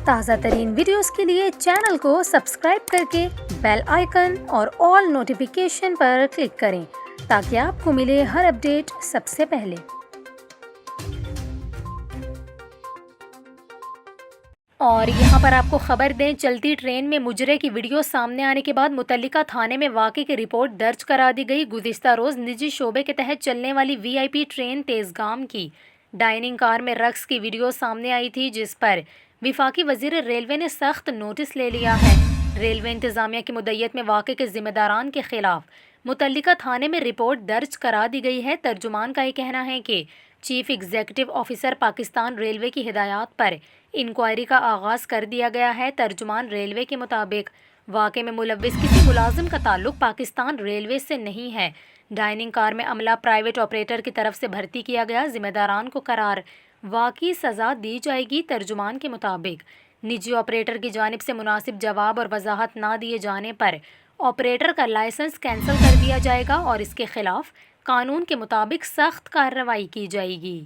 تازہ ترین ویڈیوز کے لیے چینل کو سبسکرائب کر کے بیل آئیکن اور آل نوٹیفیکیشن پر کلک کریں تاکہ آپ کو ملے ہر اپڈیٹ سب سے پہلے۔ اور یہاں پر آپ کو خبر دیں، چلتی ٹرین میں مجرے کی ویڈیو سامنے آنے کے بعد متعلقہ تھانے میں واقعے کی رپورٹ درج کرا دی گئی۔ گزشتہ روز نجی شعبے کے تحت چلنے والی وی آئی پی ٹرین تیزگام کی ڈائننگ کار میں رقص کی ویڈیو سامنے آئی تھی، جس پر وفاقی وزیر ریلوے نے سخت نوٹس لے لیا ہے۔ ریلوے انتظامیہ کی مدعیت میں واقعے کے ذمہ داران کے خلاف متعلقہ تھانے میں رپورٹ درج کرا دی گئی ہے۔ ترجمان کا یہ کہنا ہے کہ chief executive officer Pakistan railway کی ہدایات پر انکوائری کا آغاز کر دیا گیا ہے۔ ترجمان ریلوے کے مطابق واقعے میں ملوث کسی ملازم کا تعلق پاکستان ریلوے سے نہیں ہے۔ ڈائننگ کار میں عملہ پرائیویٹ آپریٹر کی طرف سے بھرتی کیا گیا، ذمہ داران کو قرار واقعی سزا دی جائے گی۔ ترجمان کے مطابق نجی آپریٹر کی جانب سے مناسب جواب اور وضاحت نہ دیے جانے پر آپریٹر کا لائسنس کینسل کر دیا جائے گا اور اس کے خلاف قانون کے مطابق سخت کارروائی کی جائے گی۔